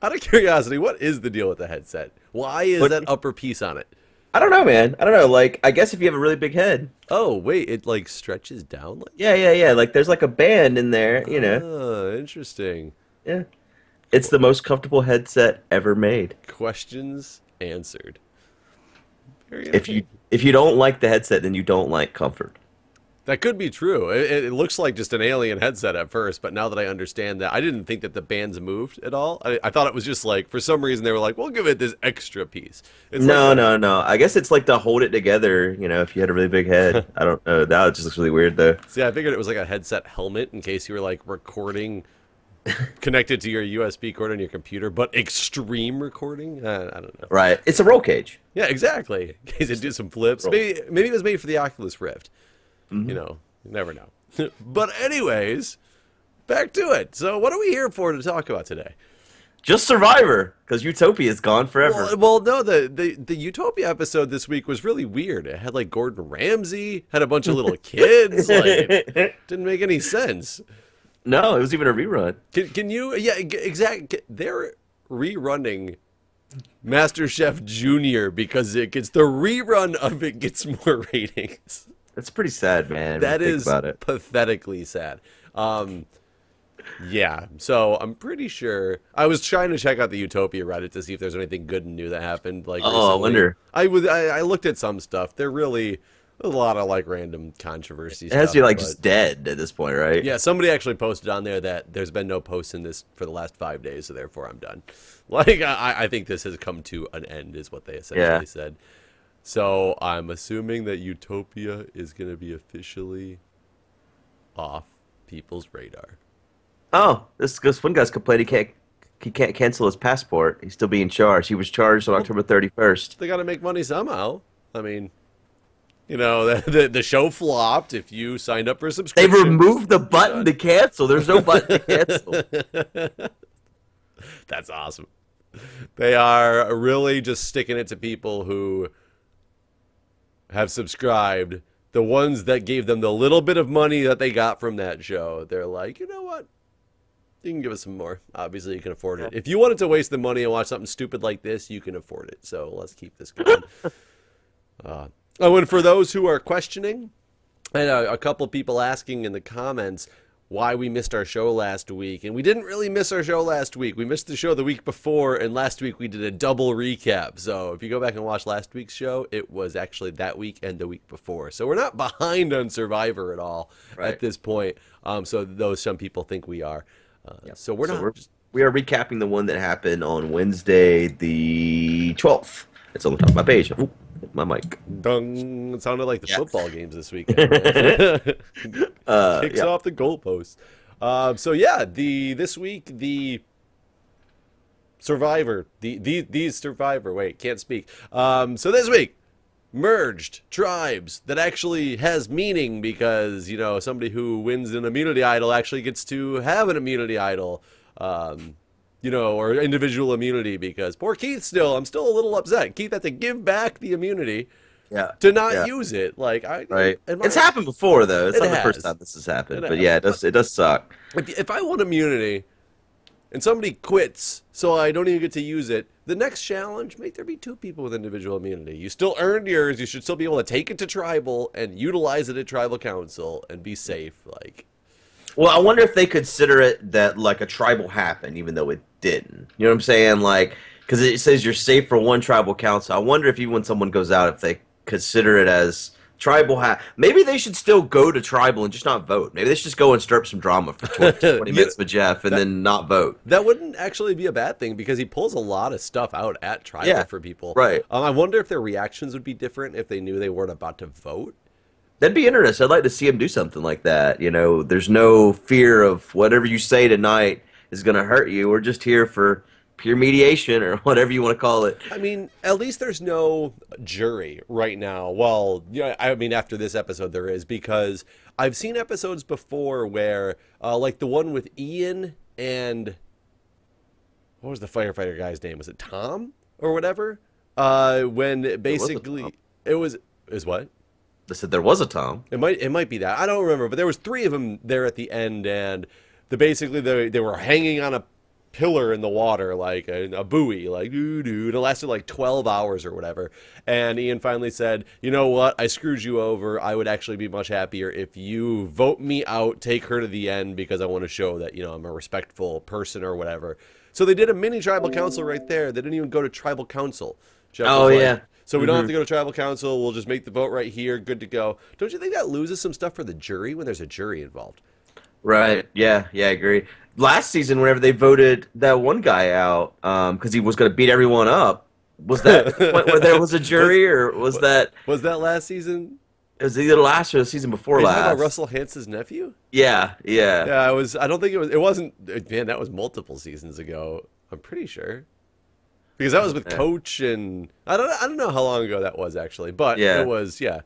Out of curiosity, what is the deal with the headset? Why is But that upper piece on it? I don't know, man. I don't know. Like, I guess if you have a really big head. Oh, wait, it like stretches down like Yeah, yeah, yeah. Like, there's like a band in there, you know. Oh, interesting. Yeah. It's the most comfortable headset ever made. Questions answered. Very If you entertaining. if you don't like the headset, then you don't like comfort. That could be true. It looks like just an alien headset at first, but now that I understand that, I didn't think that the bands moved at all. I thought it was just like, for some reason, they were like, we'll give it this extra piece. It's like, No, no, no. I guess it's like to hold it together, you know, if you had a really big head. I don't know. That just looks really weird though. see, I figured it was like a headset helmet in case you were like recording connected to your USB cord on your computer, but extreme recording? I don't know. Right. It's a roll cage. Yeah, exactly. In case it did some flips. Roll. Maybe it was made for the Oculus Rift. You Hmm. know, you never know. But anyways, back to it. So what are we here for to talk about today? Just Survivor, because Utopia is gone forever. Well, no, the Utopia episode this week was really weird. It had like Gordon Ramsay, had a bunch of little kids. Like, didn't make any sense. No, it was even a rerun. Can you? Yeah, exactly. They're rerunning MasterChef Junior because it gets the rerun of it gets more ratings. That's pretty sad, man. That when you is think about it. pathetically sad. Yeah, so I'm pretty sure I was trying to check out the Utopia Reddit to see if there's anything good and new that happened. Like, Oh, I recently. wonder. I looked at some stuff. They're really a lot of like random controversy It has stuff. to be like but- just dead at this point, right? yeah, somebody actually posted on there that there's been no posts in this for the last 5 days, so therefore I'm done. Like, I think this has come to an end, is what they essentially Yeah. said. So I'm assuming that Utopia is going to be officially off people's radar. Oh, this one guy's complaining he can't cancel his passport. He's still being charged. He was charged on October 31st. They got to make money somehow. I mean, you know, the show flopped. If you signed up for a They subscription, removed the button to cancel. There's no button to cancel. that's awesome. They are really just sticking it to people who have subscribed. The ones that gave them the little bit of money that they got from that show, they're like, you know what? You can give us some more. Obviously, you can afford it. If you wanted to waste the money and watch something stupid like this, you can afford it. So let's keep this going. Oh, and for those who are questioning, and a couple people asking in the comments why we missed our show last week. And we didn't really miss our show last week. We missed the show the week before, and last week we did a double recap. So if you go back and watch last week's show, it was actually that week and the week before. So we're not behind on Survivor at all Right. at this point. So those some people think we are. So we're So not. we are recapping the one that happened on Wednesday, the 12th. It's on the top of my page. Ooh, my mic. Dung. It sounded like the Yeah. football games this weekend. Right? Kicks Yeah. off the goalpost. So yeah, this week the Survivor, the Survivor. Wait, can't speak. So this week, merged tribes that actually has meaning because you know somebody who wins an immunity idol actually gets to have an immunity idol. You know, or individual immunity because poor Keith I'm still a little upset. Keith had to give back the immunity Yeah. to not Yeah. use it. Like Right. in my- It's happened before though. It's It not the has. first time this has happened. It But has. yeah, it does suck. If I want immunity and somebody quits so I don't even get to use it, the next challenge, make there be 2 people with individual immunity. You still earned yours. You should still be able to take it to tribal and utilize it at tribal council and be safe. Like, Well, I wonder if they consider it that like a tribal happened, even though it didn't. You know what I'm saying? Like, because it says you're safe for one tribal council. I wonder if even when someone goes out, if they consider it as tribal. Maybe they should still go to tribal and just not vote. Maybe they should just go and stir up some drama for 20 minutes with Jeff and then not vote. that wouldn't actually be a bad thing because he pulls a lot of stuff out at tribal Yeah, for people. right. I wonder if their reactions would be different if they knew they weren't about to vote. That'd be interesting. I'd like to see him do something like that. You know, there's no fear of whatever you say tonight is going to hurt you. We're just here for pure mediation or whatever you want to call it. I mean, at least there's no jury right now. Well, yeah, I mean, after this episode, there is because I've seen episodes before where, like the one with Ian and what was the firefighter guy's name? Was it Tom or whatever? When basically it was what? They said there was a Tom. It might be that. I don't remember, but there was 3 of them there at the end, and basically they were hanging on a pillar in the water, like a buoy, like doo-doo, and it lasted like 12 hours or whatever. And Ian finally said, you know what, I screwed you over. I would actually be much happier if you vote me out, take her to the end, because I want to show that, you know, I'm a respectful person or whatever. So they did a mini tribal council right there. They didn't even go to tribal council. Jeff was like, yeah. so we don't have to go to tribal council. We'll just make the vote right here. Good to go. Don't you think that loses some stuff for the jury when there's a jury involved? Right. Yeah. Yeah. I agree. Last season, whenever they voted that one guy out, because he was going to beat everyone up, was that the point where there was a jury, or was that last season? It was either last or the season before last. Talking about Russell Hance's nephew? Yeah. Yeah. Yeah. It was. I don't think it was. It wasn't. Man, that was multiple seasons ago. I'm pretty sure. Because that was with Coach, and I don't know how long ago that was actually, but it was, Yeah,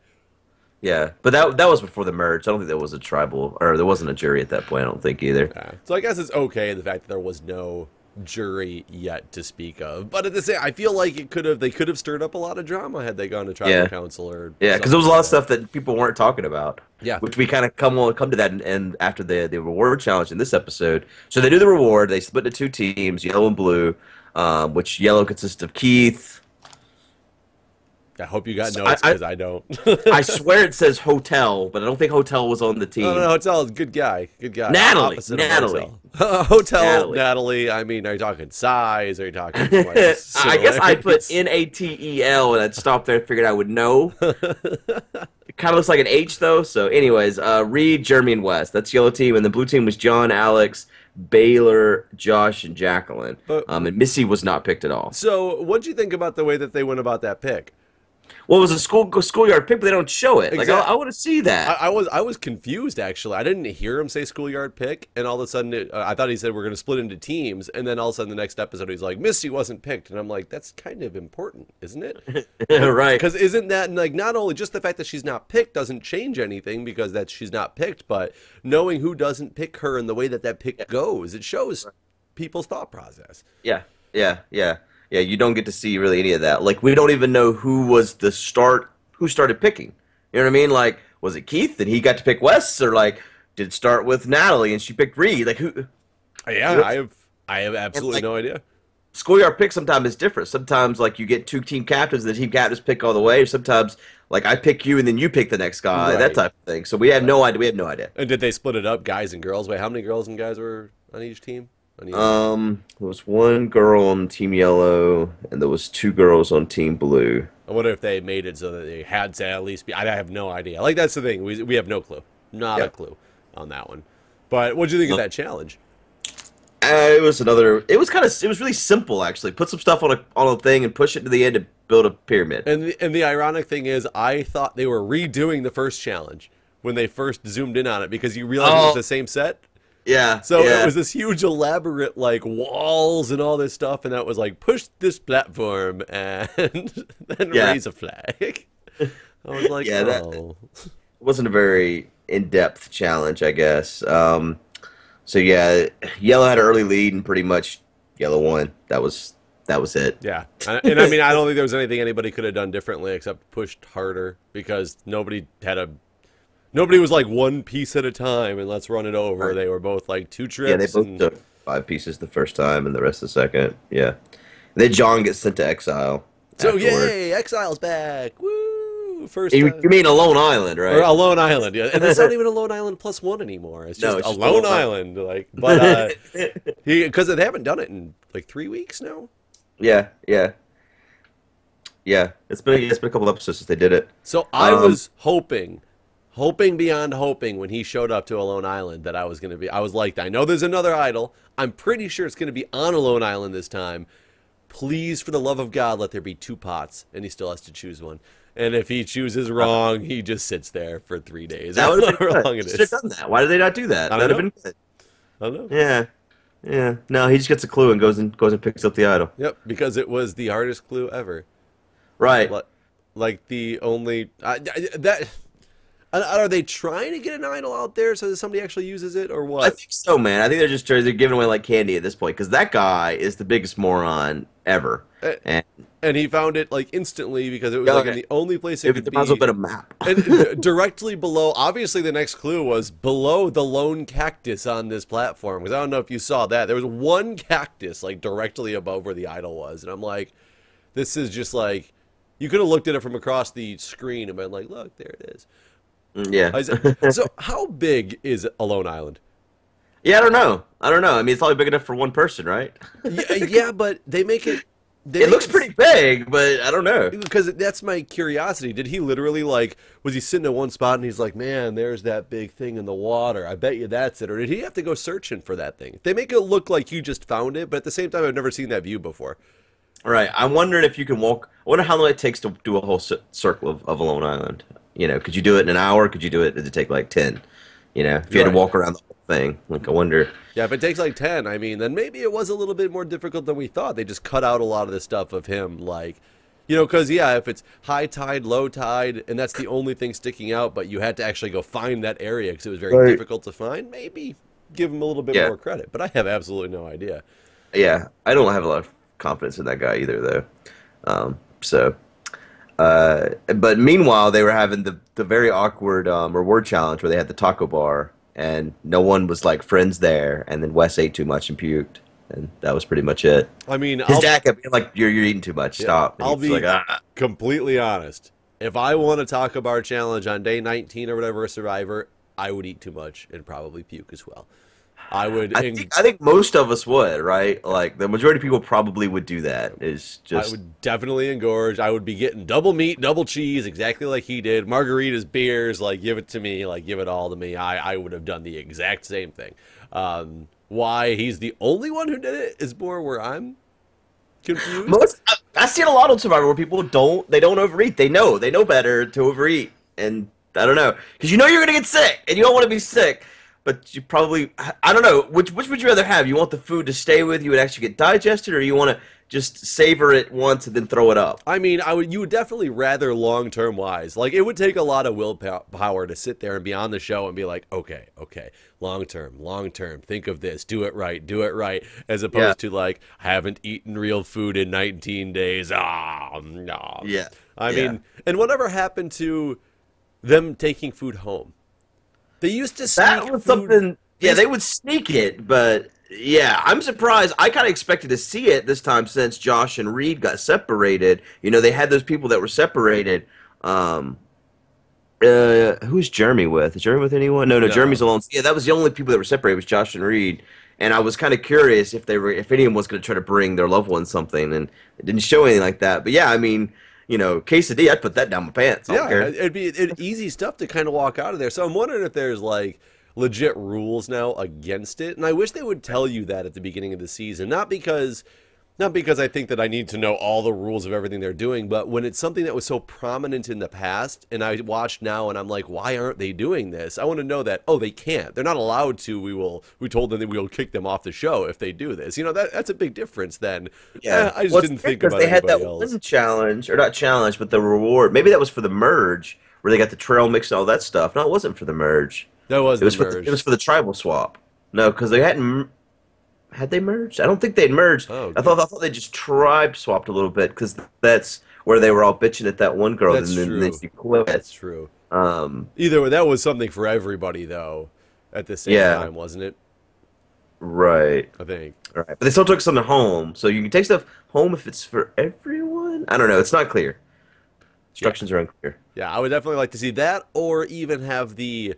but that was before the merge. I don't think there was a tribal, or there wasn't a jury at that point. I don't think either. Yeah. So I guess it's okay the fact that there was no jury yet to speak of. But at the same, I feel like they could have stirred up a lot of drama had they gone to tribal council or because there was a lot of stuff that people weren't talking about. Yeah, which we kind of come to that and after the reward challenge in this episode. So they do the reward. They split into two teams, yellow and blue, which yellow consists of Keith. I hope you got notes because I don't. I swear it says Hotel, but I don't think Hotel was on the team. No, Hotel is good guy. Good guy. Natalie. Hotel. Natalie. I mean, are you talking size? Are you talking like, I guess I put Natel and I'd stop there and figured I would know. It kind of looks like an H, though. So anyways, Reed, Jeremy, and Wes. That's yellow team. And the blue team was John, Alex, Baylor, Josh, and Jacqueline. And Missy was not picked at all. So what'd you think about the way that they went about that pick? Well, it was a schoolyard pick, but they don't show it. Exactly. Like I want to see that. I was confused actually. I didn't hear him say schoolyard pick, and all of a sudden, I thought he said we're going to split into teams, and then all of a sudden, the next episode, he's like, Missy wasn't picked, and I'm like, that's kind of important, isn't it? Right? Because isn't that like not only just the fact that she's not picked doesn't change anything because that she's not picked, but knowing who doesn't pick her and the way that pick goes, it shows people's thought process. Yeah. Yeah, you don't get to see really any of that. Like, we don't even know who started picking. You know what I mean? Like, was it Keith and he got to pick Wes, or like, did it start with Natalie and she picked Reed? Like, who? Yeah, I have absolutely no idea. Schoolyard pick sometimes is different. Sometimes, like, you get two team captains, the team captains pick all the way, or sometimes, like, I pick you and then you pick the next guy, that type of thing. So we have no idea. We have no idea. And did they split it up, guys and girls? Wait, how many girls and guys were on each team? There was one girl on Team Yellow, and there was two girls on Team Blue. I wonder if they made it so that they had to at least be. I have no idea. Like, that's the thing. We have no clue. Not a clue on that one. But what did you think of that challenge? It was really simple, actually. Put some stuff on a thing and push it to the end to build a pyramid. And the ironic thing is, I thought they were redoing the first challenge when they first zoomed in on it, because you realize it was the same set. Yeah. So it was this huge, elaborate, like, walls and all this stuff, and that was like, push this platform and then raise a flag. I was like, that wasn't a very in-depth challenge, I guess. So yeah, Yellow had an early lead, and pretty much Yellow won. That was it. Yeah, and I mean, I don't think there was anything anybody could have done differently except pushed harder, because nobody was like one piece at a time and let's run it over. Right. They were both like two trips. Yeah, they both took 5 pieces the first time and the rest the second. Yeah. And then John gets sent to exile. So yay, Exile's back. Woo! First you mean a lone island, right? Or a lone island, yeah. And it's not even a lone island +1 anymore. It's just a lone island. Like, but because they haven't done it in like 3 weeks now. Yeah. It's been a couple episodes since they did it. So I was hoping beyond hoping when he showed up to a lone island that I was like, I know there's another idol. I'm pretty sure it's going to be on a lone island this time. Please, for the love of God, let there be 2 pots, and he still has to choose one. And if he chooses wrong, he just sits there for 3 days. That would have been good. Should have done that. Why did they not do that? That would have been good. I don't know. Yeah. No, he just gets a clue and goes and picks up the idol. Yep, because it was the hardest clue ever. Right. Like the only are they trying to get an idol out there so that somebody actually uses it, or what? I think so, man. I think they're giving away like candy at this point, because that guy is the biggest moron ever, and and he found it like instantly because it was Yeah, like in okay. the only place it could There might as well be. been a map. And directly below, obviously, the next clue was below the lone cactus on this platform. Because I don't know if you saw that. There was one cactus, like, directly above where the idol was. And I'm like, this is just like, you could have looked at it from across the screen and been like, look, there it is. Yeah. So, how big is Alone Island? Yeah, I don't know. I don't know. I mean, it's probably big enough for one person, right? Yeah, but they make it. It looks pretty big, but I don't know. Because that's my curiosity. Did he literally, like, was he sitting at one spot and he's like, man, there's that big thing in the water. I bet you that's it. Or did he have to go searching for that thing? They make it look like you just found it, but at the same time, I've never seen that view before. Right. I'm wondering if you can walk. I wonder how long it takes to do a whole circle of Alone Island. You know, could you do it in an hour? Could you do it? Did it take like 10? You know, if you had to walk around the whole thing. Like, I wonder. Yeah, if it takes like 10, I mean, then maybe it was a little bit more difficult than we thought. They just cut out a lot of the stuff of him, like, you know, because, yeah, if it's high tide, low tide, and that's the only thing sticking out, but you had to actually go find that area because it was very difficult to find, maybe give him a little bit more credit. But I have absolutely no idea. Yeah, I don't have a lot of confidence in that guy either, though. So, but meanwhile, they were having the very awkward reward challenge where they had the taco bar, and no one was like friends there, and then Wes ate too much and puked, and that was pretty much it. I mean, His dad kept being like, "You're eating too much. Stop." And I'll he's be like, "Ah." completely honest. If I won a taco bar challenge on day 19 or whatever, a Survivor, I would eat too much and probably puke as well. I would. I think most of us would, right? Like the majority of people probably would do that. Is just I would definitely engorge. I would be getting double meat, double cheese, exactly like he did. Margaritas, beers, like give it to me, like give it all to me. I would have done the exact same thing. Why he's the only one who did it is more where I'm confused. I've seen a lot on Survivor where people don't overeat. They know better to overeat, and I don't know because you know you're gonna get sick and you don't want to be sick. But you probably, I don't know, which would you rather have? You want the food to stay with you and actually get digested, or you want to just savor it once and then throw it up? I mean, you would definitely rather long-term wise. Like, it would take a lot of willpower to sit there and be on the show and be like, okay, long-term, think of this, do it right, as opposed to, like, haven't eaten real food in 19 days. No. Yeah. I mean, and whatever happened to them taking food home? They used to sneak that was food. something. Yeah, they would sneak it, but yeah, I'm surprised. I kind of expected to see it this time since Josh and Reed got separated. You know, they had those people that were separated. Who's Jeremy with? Is Jeremy with anyone? No, Jeremy's alone. Yeah, that was the only people that were separated was Josh and Reed. And I was kind of curious if anyone was going to try to bring their loved one something, and it didn't show anything like that. But yeah, I mean, you know, quesadilla, I'd put that down my pants. I don't care. It'd be easy stuff to kind of walk out of there. So I'm wondering if there's like legit rules now against it. And I wish they would tell you that at the beginning of the season. Not because I think that I need to know all the rules of everything they're doing, but when it's something that was so prominent in the past and I watch now and I'm like, why aren't they doing this? I want to know that, oh, they can't. They're not allowed to. We told them that we will kick them off the show if they do this. You know, that's a big difference then. Yeah. I just didn't think about they had that else. one challenge, or not challenge, but the reward. Maybe that was for the merge where they got the trail mix and all that stuff. No, it wasn't for the merge. That was the merge. It was for the tribal swap. No, because they hadn't. Had they merged? I don't think they'd merged. Oh, I thought they just tribe swapped a little bit because that's where they were all bitching at that one girl. That's and true. Then she quit. That's true. Either way, that was something for everybody though. At the same time, wasn't it? Right. I think. Right. But they still took something home, so you can take stuff home if it's for everyone. I don't know. It's not clear. Instructions are unclear. Yeah, I would definitely like to see that, or even have the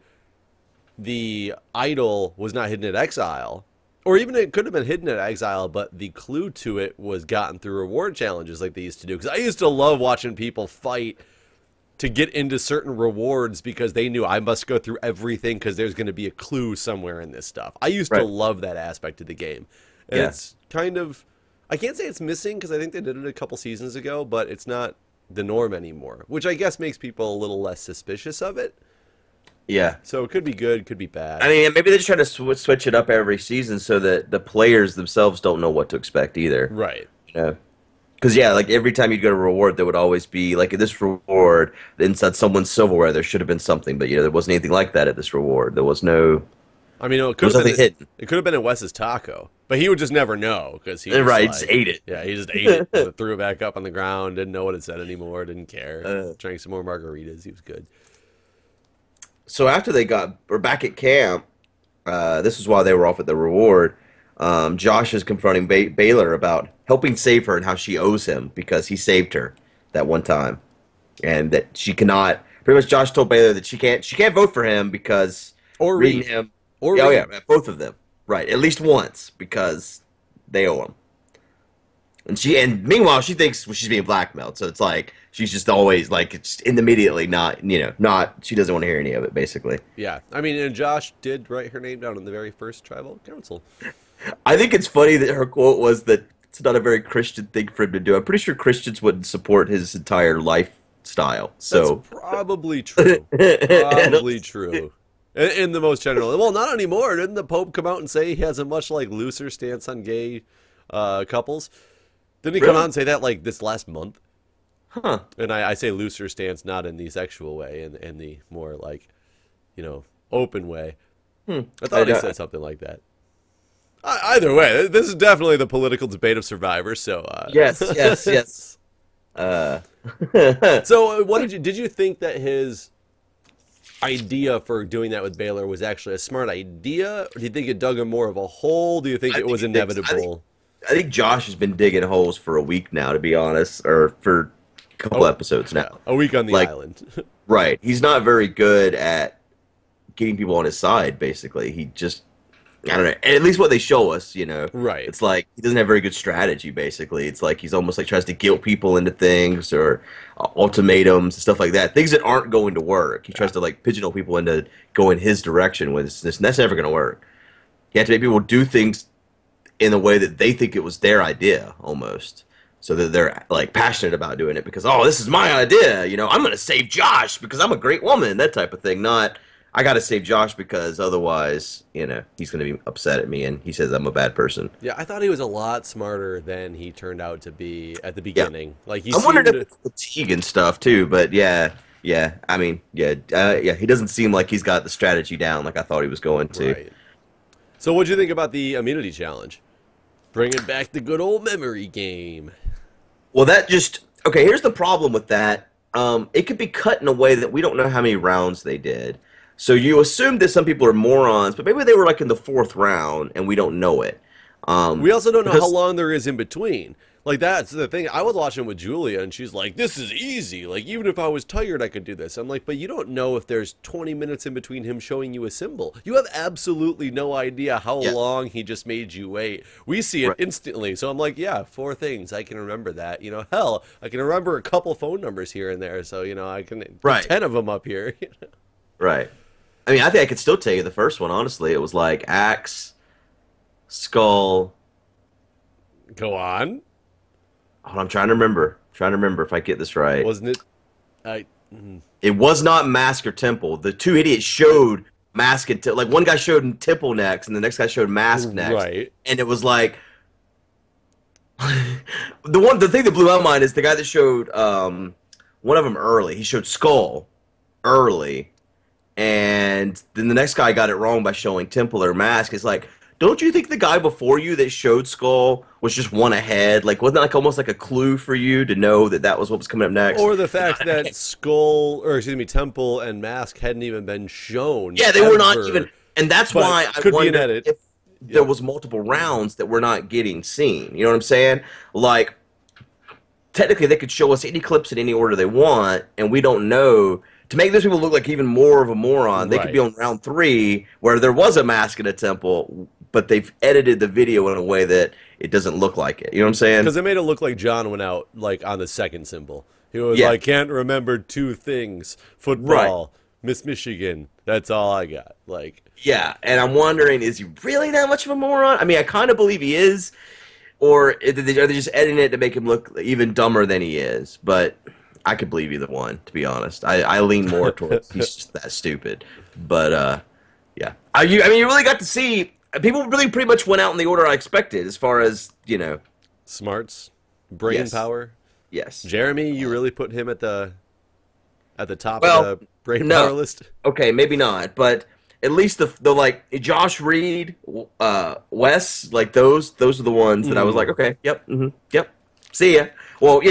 idol was not hidden in exile. Or even it could have been hidden in exile, but the clue to it was gotten through reward challenges like they used to do. Because I used to love watching people fight to get into certain rewards because they knew I must go through everything because there's going to be a clue somewhere in this stuff. I used to love that aspect of the game. And it's kind of, I can't say it's missing because I think they did it a couple seasons ago, but it's not the norm anymore, which I guess makes people a little less suspicious of it. Yeah. So it could be good, could be bad. I mean, maybe they just try to switch it up every season so that the players themselves don't know what to expect either. Right. You know? Because, yeah, like every time you'd go to reward, there would always be, like at this reward, inside someone's silverware, there should have been something. But, you know, there wasn't anything like that at this reward. There was no I mean, it There was nothing hidden. It could have been in Wes's taco, but he would just never know because he Right, just ate it. Yeah, he just ate it, and threw it back up on the ground, didn't know what it said anymore, didn't care. Drank some more margaritas. He was good. So after we're back at camp, this is while they were off at the reward. Josh is confronting Baylor about helping save her and how she owes him because he saved her that one time, and that she cannot. Pretty much, Josh told Baylor that she can't vote for him because reading him. Yeah, both of them, right? At least once because they owe him. And meanwhile she thinks she's being blackmailed, so it's like she's just always like it's immediately not she doesn't want to hear any of it basically. Yeah, I mean, and Josh did write her name down in the very first tribal council. I think it's funny that her quote was that it's not a very Christian thing for him to do. I'm pretty sure Christians wouldn't support his entire lifestyle. So that's probably true. Probably true. In the most general. Well, not anymore. Didn't the Pope come out and say he has a much looser stance on gay couples? Didn't he come out and say that this last month? Huh. And I say looser stance not in the sexual way, in the more open way. I thought he said something like that. Either way, this is definitely the political debate of Survivor. So yes. So what did you think that his idea for doing that with Baylor was actually a smart idea, or do you think it dug him more of a hole? Do you think it was inevitable? I think Josh has been digging holes for a week now, to be honest, or for a couple episodes now. Yeah, a week on the island. Right. He's not very good at getting people on his side, basically. He just, I don't know, at least what they show us, Right. It's like he doesn't have very good strategy, basically. It's like he's almost tries to guilt people into things or ultimatums and stuff like that. Things that aren't going to work. He tries to pigeonhole people into going his direction when that's never going to work. You have to make people do things in a way that they think it was their idea, almost. So that they're passionate about doing it because, oh, this is my idea. I'm going to save Josh because I'm a great woman, that type of thing. Not, I got to save Josh because otherwise, he's going to be upset at me and he says I'm a bad person. Yeah, I thought he was a lot smarter than he turned out to be at the beginning. Yeah. I wondered if it's fatigue and stuff too, but yeah. I mean, he doesn't seem like he's got the strategy down like I thought he was going to. Right. So what'd you think about the immunity challenge? Bringing back the good old memory game. Well, okay, here's the problem with that. It could be cut in a way that we don't know how many rounds they did. So you assume that some people are morons, but maybe they were in the 4th round and we don't know it. We also don't know how long there is in between. That's the thing. I was watching with Julia, and she's like, this is easy. Even if I was tired, I could do this. I'm like, but you don't know if there's 20 minutes in between him showing you a symbol. You have absolutely no idea how long he just made you wait. We see it instantly. So I'm like, yeah, 4 things. I can remember that. Hell, I can remember a couple phone numbers here and there. So, I can put 10 of them up here. Right. I mean, I think I could still tell you the first one, honestly. It was axe, skull. Go on. I'm trying to remember. If I get this right. Wasn't it? It was not mask or temple. The 2 idiots showed mask and one guy showed temple next, and the next guy showed mask next. Right. And it was the thing that blew my mind is the guy that showed one of them early. He showed skull early, and then the next guy got it wrong by showing temple or mask. It's don't you think the guy before you that showed skull was just one ahead? Wasn't that almost a clue for you to know that was what was coming up next? Or the fact that temple and mask hadn't even been shown. Yeah, they were not even, and that's why I wonder if there was multiple rounds that we're not getting seen. You know what I'm saying? Technically, they could show us any clips in any order they want, and we don't know. To make those people look like even more of a moron, they could be on round 3 where there was a mask in a temple, but they've edited the video in a way that it doesn't look like it. You know what I'm saying? Because they made it look like John went out on the second symbol. He was can't remember 2 things: football, Miss Michigan. That's all I got. Yeah, and I'm wondering, is he really that much of a moron? I mean, I kind of believe he is, or are they just editing it to make him look even dumber than he is? But I could believe either one, to be honest. I lean more towards he's just that stupid. But yeah, you really got to see. People really pretty much went out in the order I expected, as far as smarts, brain power. Yes, Jeremy, you really put him at the top of the brain power list. Okay, maybe not, but at least the like Josh Reed, Wes, like those are the ones that I was like, okay, yep, yep, see ya. Well,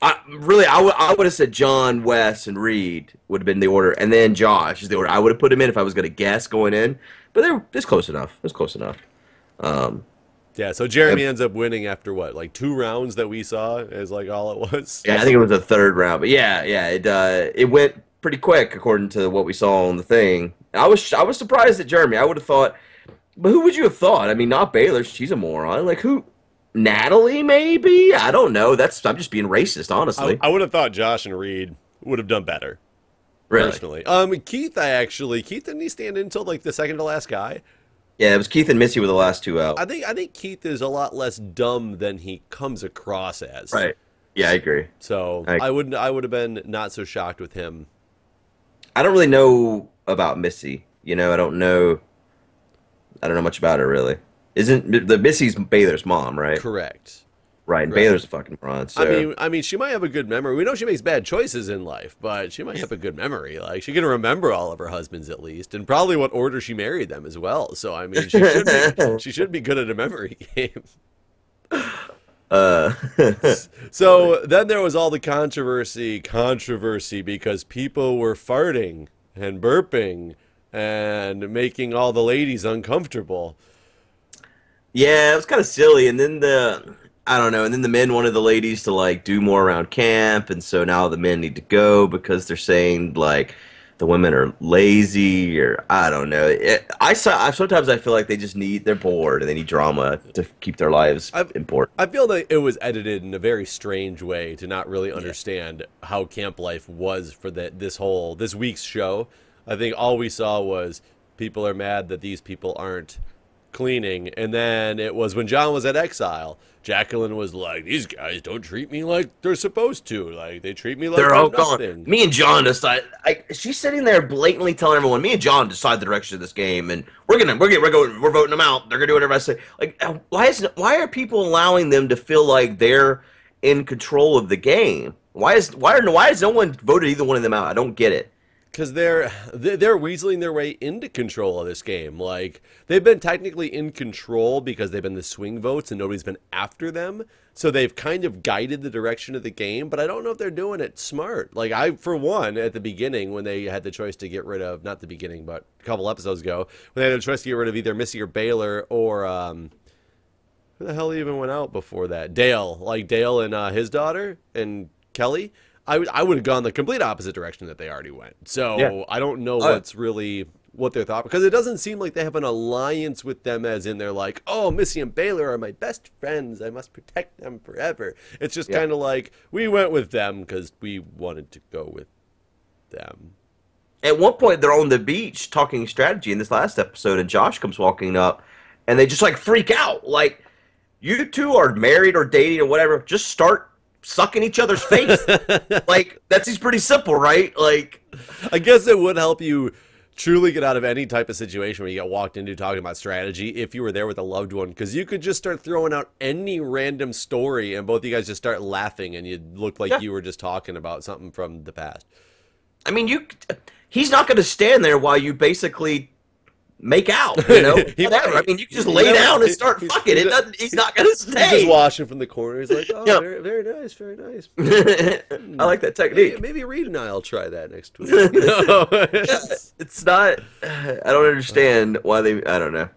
I would have said John, Wes, and Reed would have been the order, and then Josh is the order I would have put him in if I was going to guess going in. But it's close enough. It's close enough. Yeah, so Jeremy ends up winning after what, like 2 rounds that we saw is like all it was. Yeah, I think it was the 3rd round, but yeah, it went pretty quick according to what we saw on the thing. I was surprised at Jeremy. I would have thought, but who would you have thought? I mean, not Baylor. She's a moron. Like who? Natalie, maybe? I don't know. I'm just being racist, honestly. I would have thought Josh and Reed would have done better. Really? Personally. Keith didn't he stand in until like the second to last guy? Yeah, it was Keith and Missy were the last 2 out. I think Keith is a lot less dumb than he comes across as. Right. Yeah, I agree. So I would have been not so shocked with him. I don't really know about Missy. I don't know much about her really. Isn't the Missy's Baylor's mom, right? Correct. Right, and Baylor's a fucking moron. So. I mean, she might have a good memory. We know she makes bad choices in life, but she might have a good memory. Like she can remember all of her husbands at least, and probably what order she married them as well. So I mean, she should be good at a memory game. So then there was all the controversy because people were farting and burping and making all the ladies uncomfortable. Yeah, it was kind of silly, and then I don't know, and then the men wanted the ladies to like do more around camp, and so now the men need to go because they're saying like the women are lazy, or I don't know. Sometimes I feel like they're bored and they need drama to keep their lives important. I feel that it was edited in a very strange way to not really understand how camp life was for this week's show. I think all we saw was people are mad that these people aren't cleaning, and then it was when John was at Exile, Jacqueline was like, these guys don't treat me like they're supposed to, like they treat me like they're all nothing. Gone. Me and John decide. She's sitting there blatantly telling everyone, me and John decide the direction of this game, and we're voting them out. They're gonna do whatever I say. Like, why are people allowing them to feel like they're in control of the game? Why has no one voted either one of them out? I don't get it. Because they're weaseling their way into control of this game. Like, they've been technically in control because they've been the swing votes and nobody's been after them. So they've kind of guided the direction of the game, but I don't know if they're doing it smart. Like, for one, at the beginning, when they had the choice to get rid of, not the beginning, but a couple episodes ago, when they had the choice to get rid of either Missy or Baylor or, who the hell even went out before that? Dale. Like, Dale and his daughter and Kelly. I would have gone the complete opposite direction that they already went. So yeah. I don't know what's really what their thought, because it doesn't seem like they have an alliance with them, as in they're like, oh, Missy and Baylor are my best friends, I must protect them forever. It's just kind of like, we went with them because we wanted to go with them. At one point, they're on the beach talking strategy in this last episode, and Josh comes walking up, and they just like freak out. Like, you two are married or dating or whatever, just start sucking each other's face. Like, that's pretty simple, right? Like, I guess it would help you truly get out of any type of situation where you get walked into talking about strategy if you were there with a loved one, because you could just start throwing out any random story and both of you guys just start laughing and you'd look like you were just talking about something from the past. I mean, he's not going to stand there while you basically make out, you know? I mean, you can just lay down and start fucking. He's not going to stay. He's just watching from the corner. He's like, oh, very, very nice, very nice. I like that technique. Maybe Reed and I will try that next week. It's not, I don't understand why I don't know.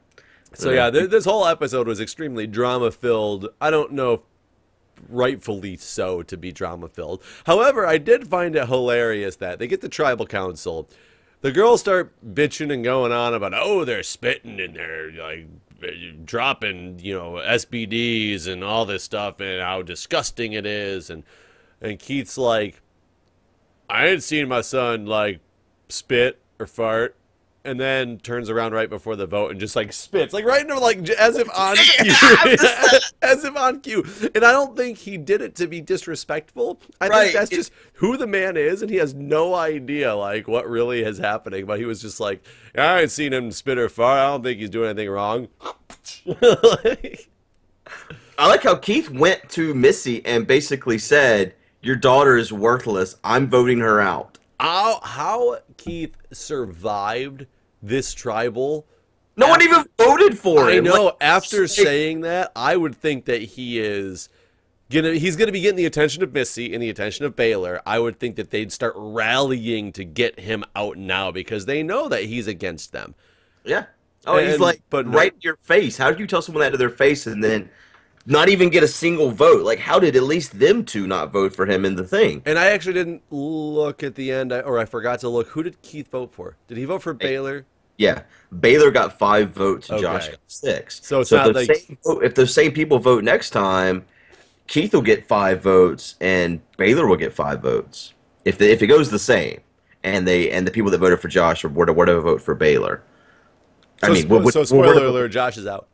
So yeah, this whole episode was extremely drama-filled. I don't know if rightfully so to be drama-filled. However, I did find it hilarious that they get the tribal council. The girls start bitching and going on about, oh, they're spitting and they're like dropping, SBDs and all this stuff and how disgusting it is. And Keith's like, I ain't seen my son like spit or fart. And then turns around right before the vote and just like spits, like right into like as if on cue, as if on cue. And I don't think he did it to be disrespectful. I think that's just who the man is, and he has no idea like what really is happening. But he was just like, I ain't seen him spit or fart. I don't think he's doing anything wrong. I like how Keith went to Missy and basically said, "Your daughter is worthless. I'm voting her out." How Keith survived this tribal. No one even voted for him. I know. Like, After saying that, I would think that he's gonna be getting the attention of Missy and the attention of Baylor. I would think that they'd start rallying to get him out now because they know that he's against them. Yeah. Oh, he's like, but right in your face. How did you tell someone that to their face and then not even get a single vote? Like, how did at least them two not vote for him in the thing? And I actually didn't look at the end, or I forgot to look. Who did Keith vote for? Did he vote for Baylor? Yeah. Baylor got 5 votes and Josh got 6. So it's not like... if those same people vote next time, Keith will get 5 votes and Baylor will get 5 votes. If it goes the same, and the people that voted for Josh or whatever vote for Baylor. So spoiler alert, Josh is out.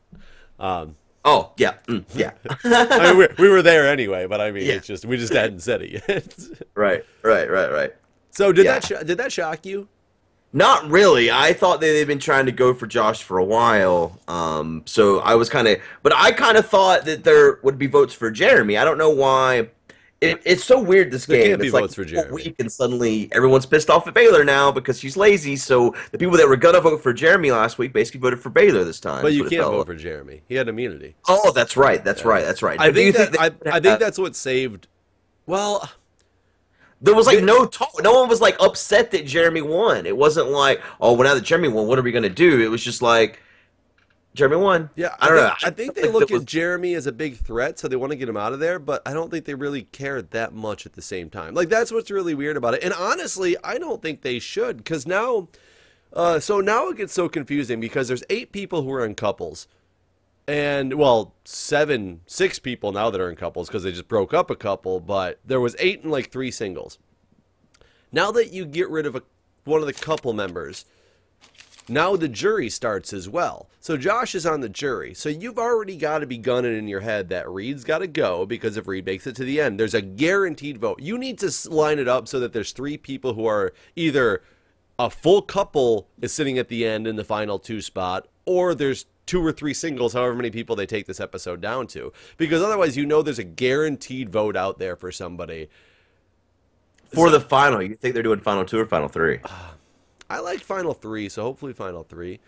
Oh, yeah. Yeah. I mean, we were there anyway, but I mean, Yeah. it's just, we just hadn't said it yet. Right. So did that shock you? Not really. I thought they'd been trying to go for Josh for a while. So I was but I kind of thought that there would be votes for Jeremy. I don't know why. It's so weird, this game. There can't be it's votes like for Jeremy. Week and suddenly everyone's pissed off at Baylor now because she's lazy. So the people that were going to vote for Jeremy last week basically voted for Baylor this time. But you can't vote for Jeremy. He had immunity. Oh, that's right. That's right. I think that's what saved... Well... There was like no talk. No one was like upset that Jeremy won. It wasn't like, oh, well, now that Jeremy won, what are we going to do? It was just like, Jeremy won. Yeah, I don't know. I think they look at Jeremy as a big threat, so they want to get him out of there, but I don't think they really care that much at the same time. Like, that's what's really weird about it. And honestly, I don't think they should, because now, now it gets so confusing, because there's 8 people who are in couples. And, well, 6 people now that are in couples because they just broke up a couple, but there was 8 and like 3 singles. Now that you get rid of one of the couple members, now the jury starts as well. So Josh is on the jury. So you've already got to be gunning in your head that Reed's got to go, because if Reed makes it to the end, there's a guaranteed vote. You need to line it up so that there's 3 people who are either a full couple is sitting at the end in the final 2 spot, or there's 2 or 3 singles, however many people they take this episode down to. Because otherwise, there's a guaranteed vote out there for somebody. For the final, you think they're doing final 2 or final 3? I like final 3, so hopefully final 3.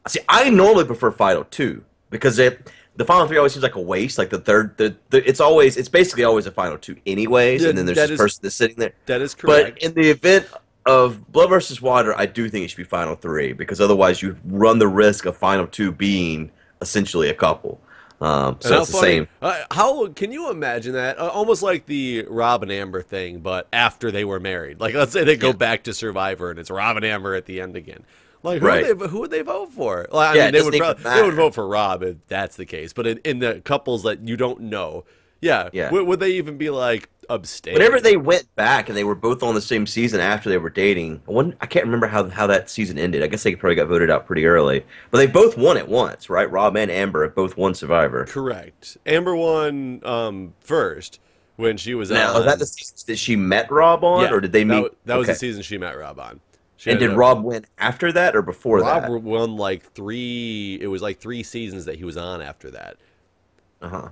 See, I normally prefer final 2 because the final 3 always seems like a waste. Like the third, it's basically always a final 2 anyways, and then there's this person that's sitting there. That is correct. But in the event of Blood versus Water, I do think it should be final 3 because otherwise you run the risk of final 2 being essentially a couple. So it's the same. How can you imagine that? Almost like the Rob and Amber thing, but after they were married. Like, let's say they go back to Survivor and it's Rob and Amber at the end again. Like, who would they vote for? Well, I mean, they would vote for Rob if that's the case. But in the couples that you don't know, would they even be like abstain? Whenever they went back and they were both on the same season after they were dating, I can't remember how that season ended. I guess they probably got voted out pretty early. But they both won at once, right? Rob and Amber have both won Survivor. Correct. Amber won first when she was now, on. Was that the season that she met Rob on, or did they meet? That was the season she met Rob on. And did Rob win after that or before that? Rob won like 3. It was like 3 seasons that he was on after that.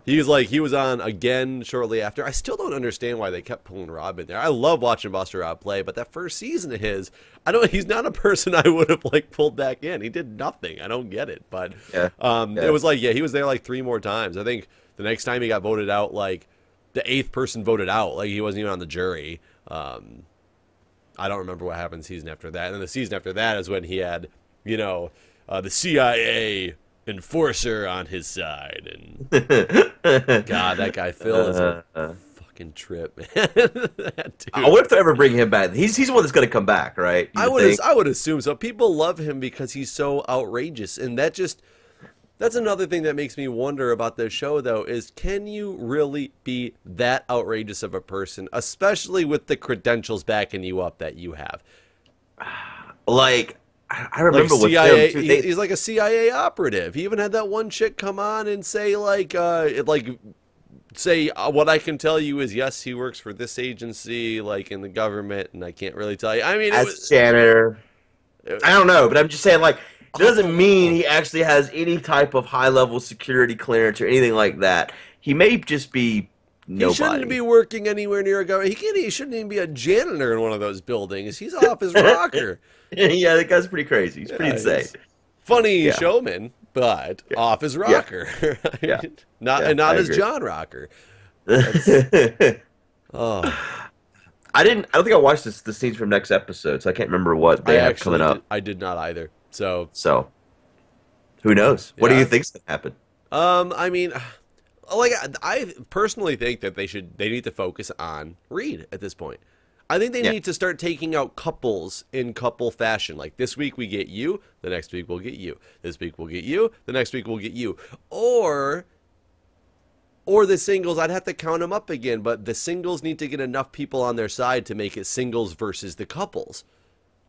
He was on again shortly after. I still don't understand why they kept pulling Rob in there. I love watching Buster Rob play, but that first season of his, he's not a person I would have like pulled back in. He did nothing. I don't get it. But it was like, he was there like 3 more times. I think the next time he got voted out, like the 8th person voted out, like he wasn't even on the jury. I don't remember what happened season after that. And then the season after that is when he had, the CIA enforcer on his side. And God, that guy Phil is a fucking trip, man. I wonder if they ever bring him back. He's the one that's going to come back, right? I would assume so. People love him because he's so outrageous. And that's another thing that makes me wonder about this show, though, is can you really be that outrageous of a person, especially with the credentials backing you up that you have? Like, I remember like with CIA, them, too, he's like a CIA operative. He even had that one chick come on and say, what I can tell you is, yes, he works for this agency, like, in the government, and I can't really tell you. I mean, as janitor. I don't know, but I'm just saying, like, it doesn't mean he actually has any type of high-level security clearance or anything like that. He may just be He shouldn't be working anywhere near a government. He shouldn't even be a janitor in one of those buildings. He's off his rocker. Yeah, that guy's pretty crazy. He's pretty insane. He's funny Yeah. showman, but Yeah. off his rocker. Yeah. Not I his agree. John rocker. Oh, I don't think I watched the scenes from next episode, so I can't remember what they have coming up. I did not either. So, So, who knows? What do Yeah. you think's gonna happen? I mean, like I personally think that they need to focus on Reed at this point. I think they Yeah. need to start taking out couples in couple fashion. Like this week we get you, the next week we'll get you. This week we'll get you, the next week we'll get you. Or the singles, I'd have to count them up again, but the singles need to get enough people on their side to make it singles versus the couples.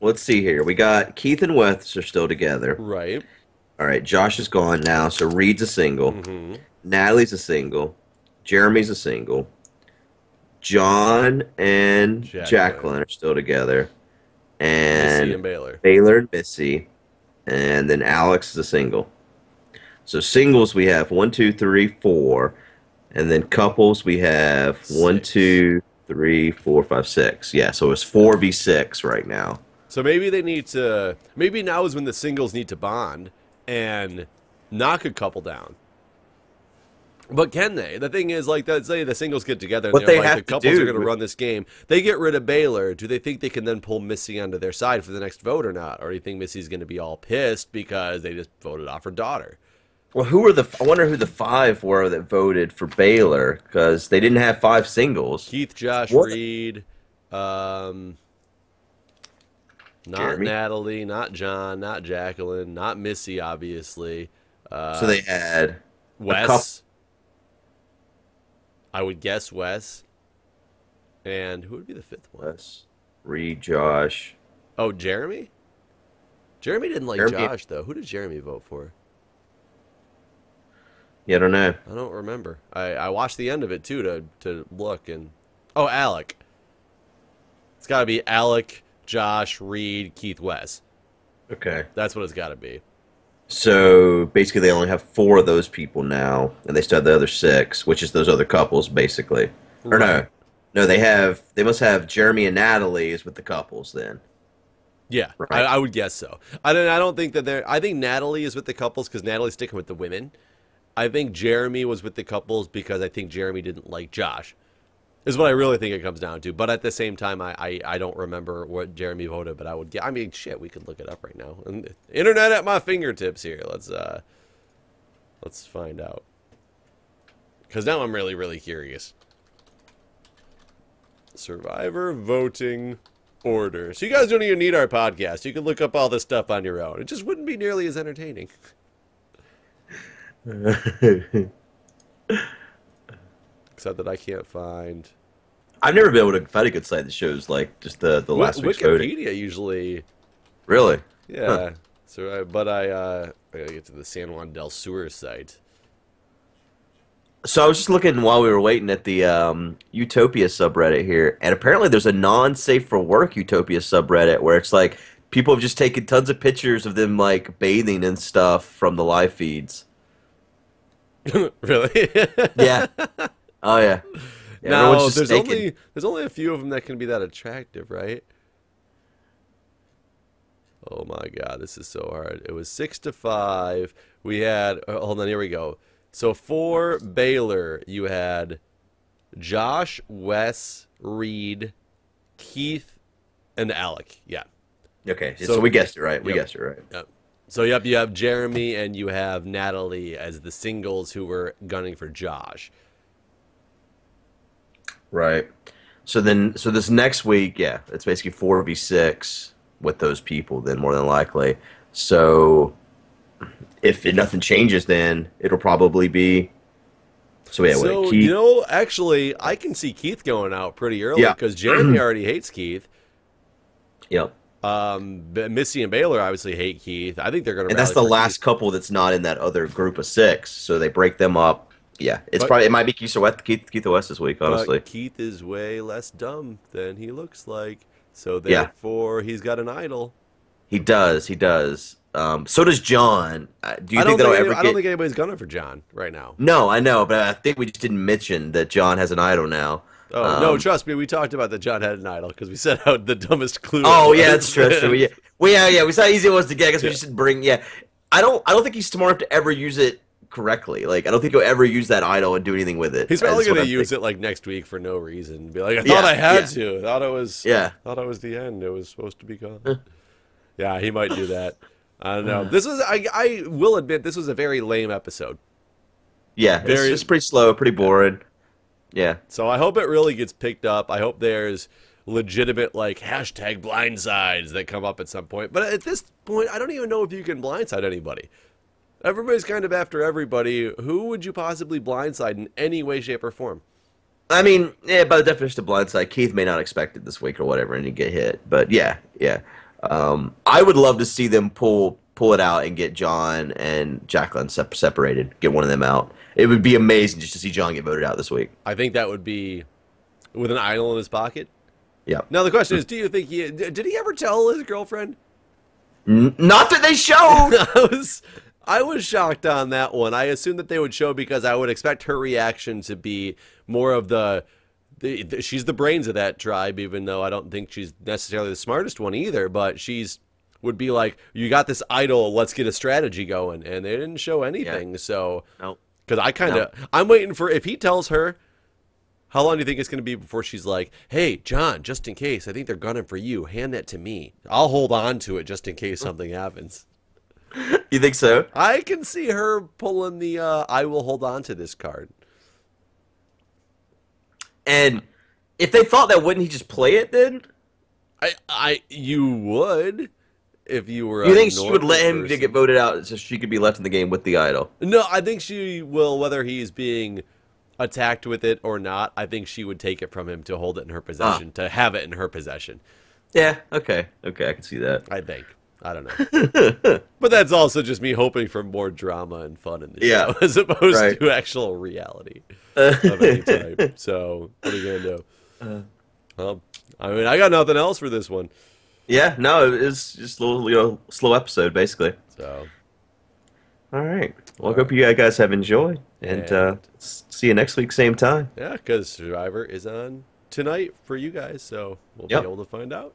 Let's see here. We got Keith and Wes are still together. Right. All right, Josh is gone now, so Reed's a single. Mm-hmm. Natalie's a single. Jeremy's a single. John and Jacqueline are still together. Missy And and Baylor. Baylor and Missy. And then Alex is a single. So singles we have 1, 2, 3, 4. And then couples we have 1, 6. 2, 3, 4, 5, 6. Yeah, so it's 4v6 right now. So maybe they need to. Maybe now is when the singles need to bond and knock a couple down. But can they? The thing is, like, let's say the singles get together and What they're they like, have the to couples do- are going to run this game. They get rid of Baylor. Do they think they can then pull Missy onto their side for the next vote or not? Or do you think Missy's going to be all pissed because they just voted off her daughter? Well, I wonder who the 5 were that voted for Baylor, because they didn't have 5 singles. Keith, Josh, What? Reed, not Jeremy? Natalie, not John, not Jacqueline, not Missy, obviously. So they had Wes. I would guess Wes. And who would be the 5th one? Wes, Reed, Josh. Oh, Jeremy? Jeremy didn't like Jeremy- Josh, though. Who did Jeremy vote for? Yeah, I don't know. I don't remember. I watched the end of it, too, to look. And oh, Alec. It's got to be Alec, Josh, Reed, Keith, Wes. Okay. That's what it's got to be. So basically, they only have 4 of those people now, and they still have the other 6, which is those other couples, basically. Or Right. no, they must have Jeremy and Natalie is with the couples then. Yeah, Right. I would guess so. I don't think that they're. I think Natalie is with the couples because Natalie's sticking with the women. I think Jeremy was with the couples because I think Jeremy didn't like Josh. Is what I really think it comes down to. But at the same time, I don't remember what Jeremy voted. But I would. I mean, shit, we could look it up right now. And internet at my fingertips here. Let's find out. Because now I'm really, really curious. Survivor voting order. So you guys don't even need our podcast. You can look up all this stuff on your own. It just wouldn't be nearly as entertaining. Except that I can't find. I've never been able to find a good site that shows like just the last week's voting. Wikipedia usually. Really? Yeah. Huh. So, but I gotta get to the San Juan del Sur site. So I was just looking while we were waiting at the Utopia subreddit here, and apparently there's a non-safe for work Utopia subreddit where it's like people have just taken tons of pictures of them like bathing and stuff from the live feeds. Really? Yeah. Oh yeah. Yeah, Now everyone's just there's only a few of them that can be that attractive, right? Oh my God, this is so hard. It was 6-5. We had hold on, here we go. So for Baylor, you had Josh, Wes, Reed, Keith, and Alec. Yeah. Okay, So- so we guessed it right. We Yep. guessed it right. Yep. So yep, you have Jeremy and you have Natalie as the singles who were gunning for Josh. Right. So this next week, yeah, it's basically 4v6 with those people then more than likely. So if nothing changes, then it'll probably be. So yeah, So wait, Keith. you know, actually, I can see Keith going out pretty early Yeah. because Jeremy already hates Keith. Yep. But Missy and Baylor obviously hate Keith. I think they're going to. And that's the last couple that's not in that other group of 6. So they break them up. Yeah, it might be Keith or West, Keith or West this week, honestly. But Keith is way less dumb than he looks like. So therefore, he's got an idol. He does. He does. So does John. Do you I think don't that'll think ever I don't get? think anybody's gunning for John right now. No, I know, but I think we just didn't mention that John has an idol now. Oh no, Um, trust me, we talked about that John had an idol because we set out the dumbest clue it oh yeah, that's was. true. That's true. We saw how easy it was to get. I guess we Yeah. just didn't bring. Yeah, I don't think he's smart enough to ever use it correctly. Like I don't think he'll ever use that idol and do anything with it. He's probably Is what gonna I'm use thinking. it like next week for no reason. Be like, I thought Yeah, I had yeah, to. yeah. Thought it was the end. It was supposed to be gone. Yeah, he might do that. I don't know. This was I will admit this was a very lame episode. Yeah, Very it's pretty slow, pretty boring. Yeah. So I hope it really gets picked up. I hope there's legitimate like hashtag blindsides that come up at some point. But at this point, I don't even know if you can blindside anybody. Everybody's kind of after everybody. Who would you possibly blindside in any way, shape, or form? I mean, yeah, by the definition of blindside, Keith may not expect it this week or whatever, and he get hit. But yeah, yeah. I would love to see them pull it out and get John and Jacqueline separated. Get one of them out. It would be amazing just to see John get voted out this week. I think that would be with an idol in his pocket. Yeah. Now the question is, do you think did he ever tell his girlfriend? Not that they showed. I was shocked on that one. I assumed that they would show because I would expect her reaction to be more of she's the brains of that tribe, even though I don't think she's necessarily the smartest one either. But would be like, you got this idol, let's get a strategy going, and they didn't show anything. Yeah. So, No. because I'm waiting for if he tells her. How long do you think it's going to be before she's like, hey, John, just in case, I think they're gunning for you. Hand that to me. I'll hold on to it just in case something happens. You think so? I can see her pulling the I will hold on to this card. And if they thought that, wouldn't he just play it then? You would if you were You a think she would normal let him person. get voted out so she could be left in the game with the idol? No, I think she will, whether he's being attacked with it or not. I think she would take it from him to hold it in her possession, to have it in her possession. Yeah, okay, I can see that. I think. I don't know. But that's also just me hoping for more drama and fun in the Yeah, show as opposed right. to actual reality of any type. So, what are you going to do? I mean, I got nothing else for this one. Yeah, no, it's just a little, slow episode, basically. So, All right. Well, I hope you guys have enjoyed, and see you next week, same time. yeah, because Survivor is on tonight for you guys, so we'll Yep. be able to find out.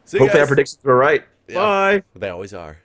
See you Hopefully, our guys. predictions were right. Yeah, Bye. they always are.